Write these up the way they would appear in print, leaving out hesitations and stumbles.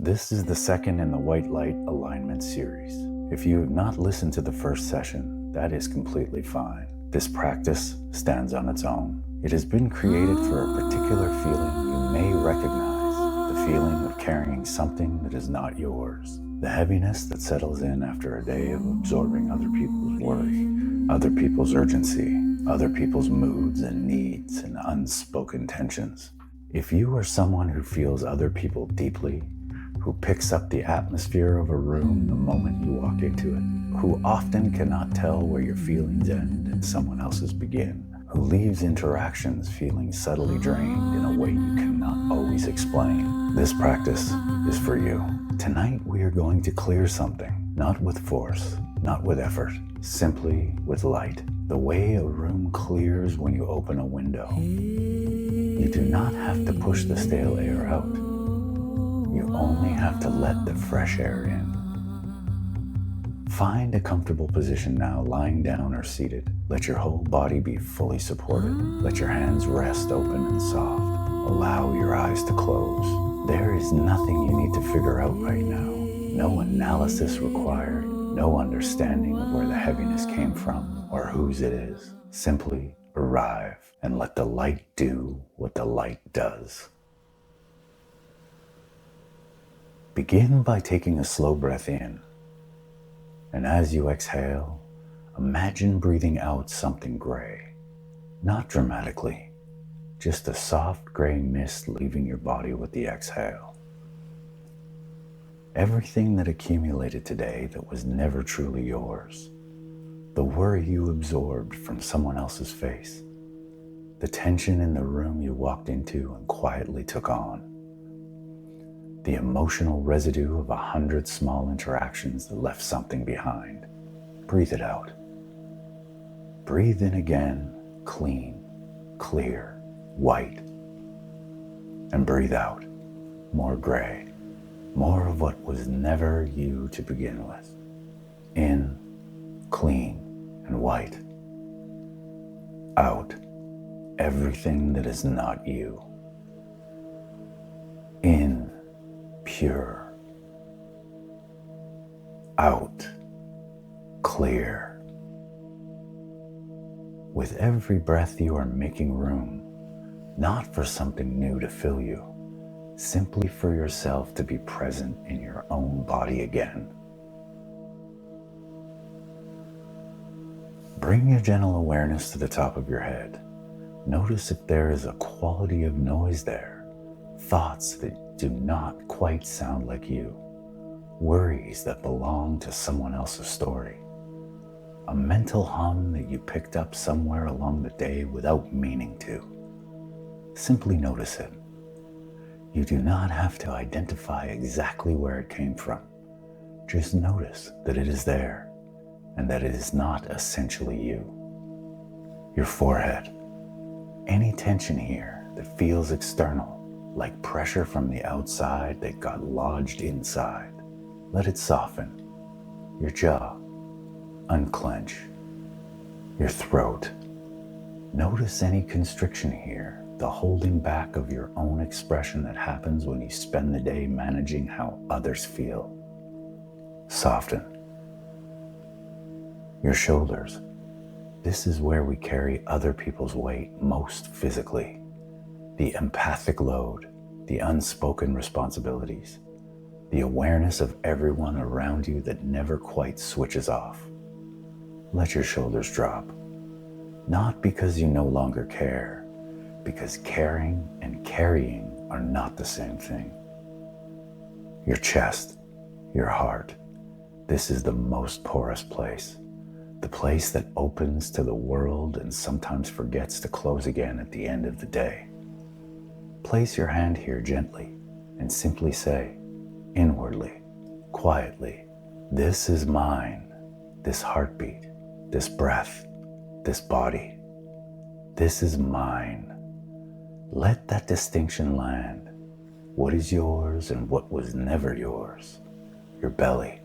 This is the second in the White Light Alignment series. If you have not listened to the first session, that is completely fine. This practice stands on its own. It has been created for a particular feeling you may recognize, the feeling of carrying something that is not yours, the heaviness that settles in after a day of absorbing other people's worry, other people's urgency, other people's moods and needs and unspoken tensions. If you are someone who feels other people deeply, who picks up the atmosphere of a room the moment you walk into it, who often cannot tell where your feelings end and someone else's begin, who leaves interactions feeling subtly drained in a way you cannot always explain, this practice is for you. Tonight we are going to clear something, not with force, not with effort, simply with light. The way a room clears when you open a window. You do not have to push the stale air out. You only have to let the fresh air in. Find a comfortable position now, lying down or seated. Let your whole body be fully supported. Let your hands rest open and soft. Allow your eyes to close. There is nothing you need to figure out right now. No analysis required. No understanding of where the heaviness came from or whose it is. Simply arrive and let the light do what the light does. Begin by taking a slow breath in, and as you exhale, imagine breathing out something gray, not dramatically, just a soft gray mist leaving your body with the exhale. Everything that accumulated today that was never truly yours, the worry you absorbed from someone else's face, the tension in the room you walked into and quietly took on, the emotional residue of 100 small interactions that left something behind. Breathe it out. Breathe in again, clean, clear, white. And breathe out, more gray, more of what was never you to begin with. In, clean, and white. Out, everything that is not you. In, pure. Out, clear. With every breath you are making room, not for something new to fill you, simply for yourself to be present in your own body again. Bring your gentle awareness to the top of your head. Notice if there is a quality of noise there, thoughts that do not quite sound like you, worries that belong to someone else's story, a mental hum that you picked up somewhere along the day without meaning to. Simply notice it. You do not have to identify exactly where it came from. Just notice that it is there and that it is not essentially you. Your forehead. Any tension here that feels external, like pressure from the outside that got lodged inside, let it soften. Your jaw, unclench. Your throat. Notice any constriction here, the holding back of your own expression that happens when you spend the day managing how others feel. Soften. Your shoulders. This is where we carry other people's weight most physically. The empathic load, the unspoken responsibilities, the awareness of everyone around you that never quite switches off. Let your shoulders drop, not because you no longer care, because caring and carrying are not the same thing. Your chest, your heart, this is the most porous place, the place that opens to the world and sometimes forgets to close again at the end of the day. Place your hand here gently and simply say, inwardly, quietly, this is mine, this heartbeat, this breath, this body. This is mine. Let that distinction land. What is yours and what was never yours? Your belly.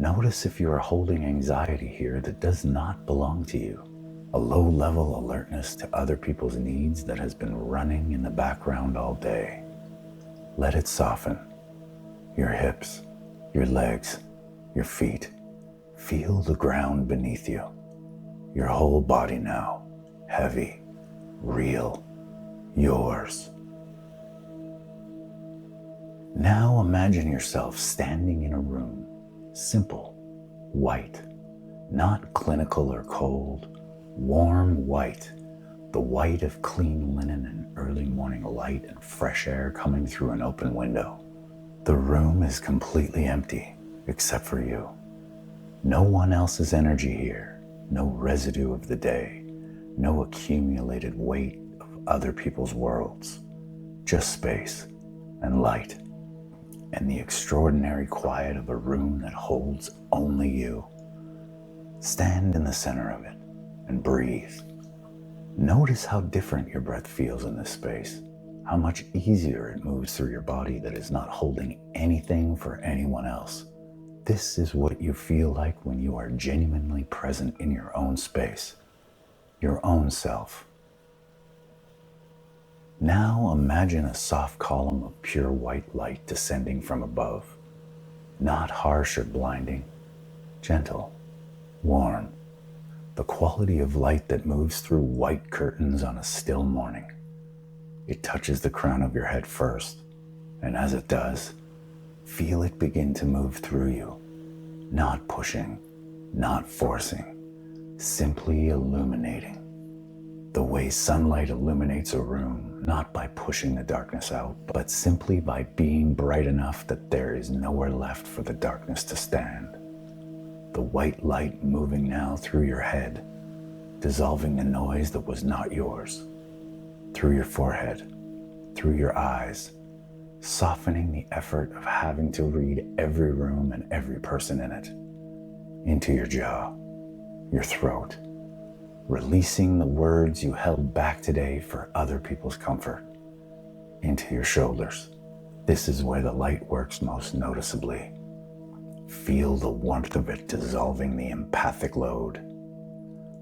Notice if you are holding anxiety here that does not belong to you. A low-level alertness to other people's needs that has been running in the background all day. Let it soften. your hips, your legs, your feet. Feel the ground beneath you. Your whole body now, heavy, real, yours. Now imagine yourself standing in a room, simple, white, not clinical or cold, warm white, the white of clean linen and early morning light and fresh air coming through an open window. The room is completely empty, except for you. No one else's energy here, no residue of the day, no accumulated weight of other people's worlds, just space and light and the extraordinary quiet of a room that holds only you. Stand in the center of it and breathe. Notice how different your breath feels in this space, how much easier it moves through your body that is not holding anything for anyone else. This is what you feel like when you are genuinely present in your own space, your own self. Now imagine a soft column of pure white light descending from above, not harsh or blinding, gentle, warm, the quality of light that moves through white curtains on a still morning. It touches the crown of your head first, and as it does, feel it begin to move through you, not pushing, not forcing, simply illuminating. The way sunlight illuminates a room, not by pushing the darkness out, but simply by being bright enough that there is nowhere left for the darkness to stand. The white light moving now through your head, dissolving the noise that was not yours, through your forehead, through your eyes, softening the effort of having to read every room and every person in it, into your jaw, your throat, releasing the words you held back today for other people's comfort, into your shoulders. This is where the light works most noticeably. Feel the warmth of it dissolving the empathic load,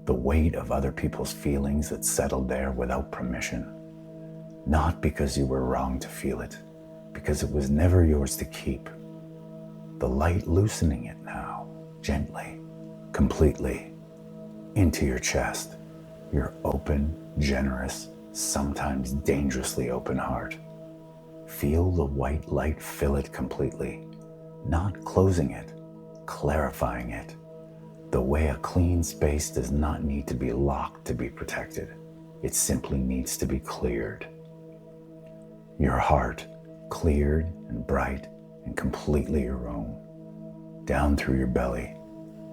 the weight of other people's feelings that settled there without permission, not because you were wrong to feel it, because it was never yours to keep. The light loosening it now, gently, completely, into your chest, your open, generous, sometimes dangerously open heart. Feel the white light fill it completely, not closing it, clarifying it, the way a clean space does not need to be locked to be protected. It simply needs to be cleared. Your heart, cleared and bright and completely your own. Down through your belly,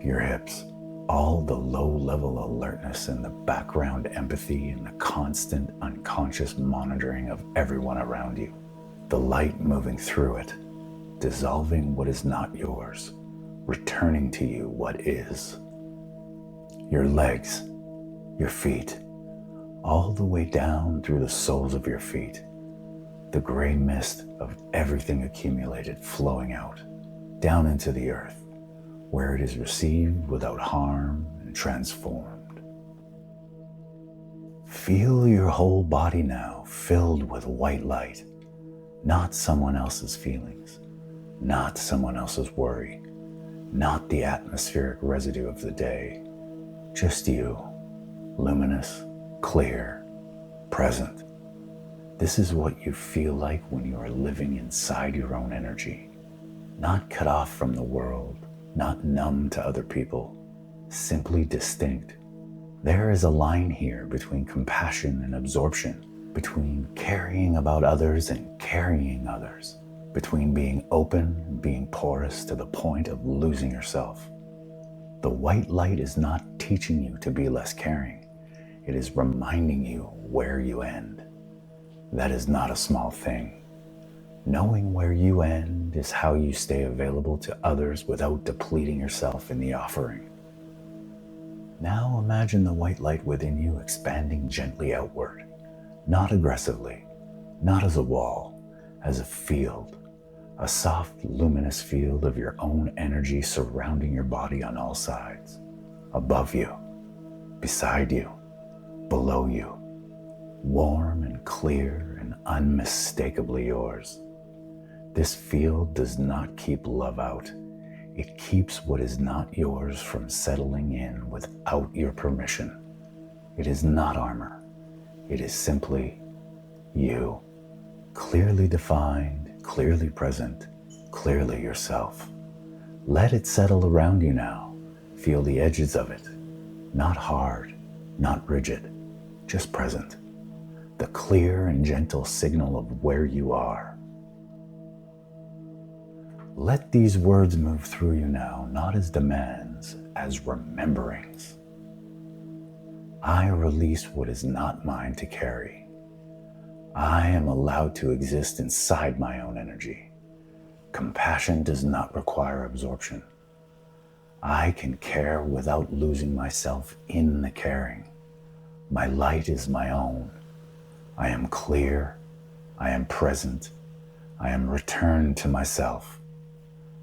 your hips, all the low-level alertness and the background empathy and the constant unconscious monitoring of everyone around you. The light moving through it, dissolving what is not yours, returning to you what is. Your legs, your feet, all the way down through the soles of your feet, the gray mist of everything accumulated flowing out, down into the earth, where it is received without harm and transformed. Feel your whole body now filled with white light, not someone else's feelings, not someone else's worry, not the atmospheric residue of the day, just you, luminous, clear, present. This is what you feel like when you are living inside your own energy, not cut off from the world, not numb to other people, simply distinct. There is a line here between compassion and absorption, between caring about others and carrying others, between being open and being porous to the point of losing yourself. The white light is not teaching you to be less caring. It is reminding you where you end. That is not a small thing. Knowing where you end is how you stay available to others without depleting yourself in the offering. Now imagine the white light within you expanding gently outward, not aggressively, not as a wall, as a field, a soft, luminous field of your own energy surrounding your body on all sides, above you, beside you, below you, warm and clear and unmistakably yours. This field does not keep love out. It keeps what is not yours from settling in without your permission. It is not armor. It is simply you, clearly defined, clearly present, clearly yourself. Let it settle around you now. Feel the edges of it. Not hard, not rigid, just present. The clear and gentle signal of where you are. Let these words move through you now, not as demands, as rememberings. I release what is not mine to carry. I am allowed to exist inside my own energy. Compassion does not require absorption. I can care without losing myself in the caring. My light is my own. I am clear. I am present. I am returned to myself.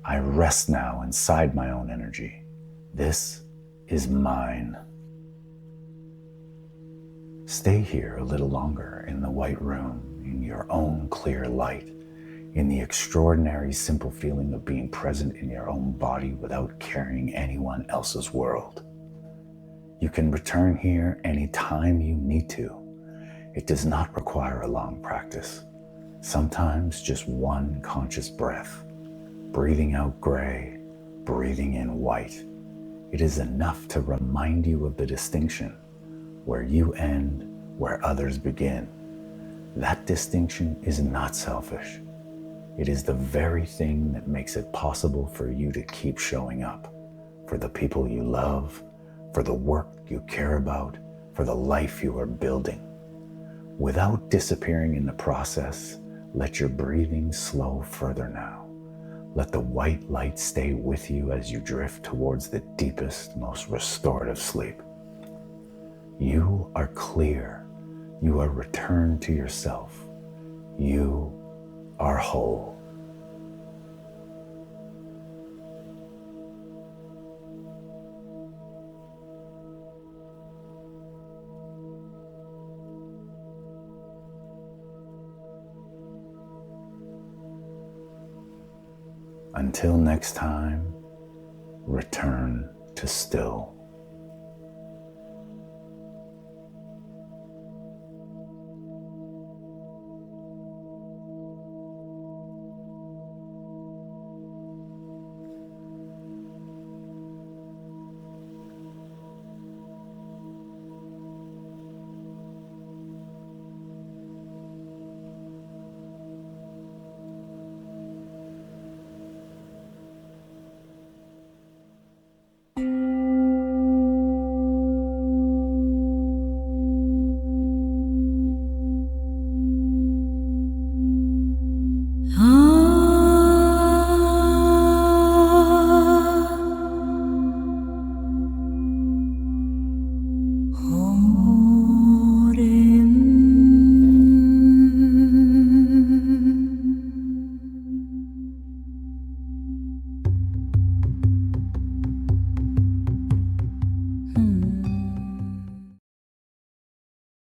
I rest now inside my own energy. This is mine. Stay here a little longer in the white room, in your own clear light, in the extraordinary simple feeling of being present in your own body without carrying anyone else's world. You can return here anytime you need to. It does not require a long practice. Sometimes just one conscious breath, breathing out gray, breathing in white. It is enough to remind you of the distinction, where you end, where others begin. That distinction is not selfish. It is the very thing that makes it possible for you to keep showing up, for the people you love, for the work you care about, for the life you are building. Without disappearing in the process, let your breathing slow further now. Let the white light stay with you as you drift towards the deepest, most restorative sleep. You are clear. You are returned to yourself. You are whole. Until next time, return to still.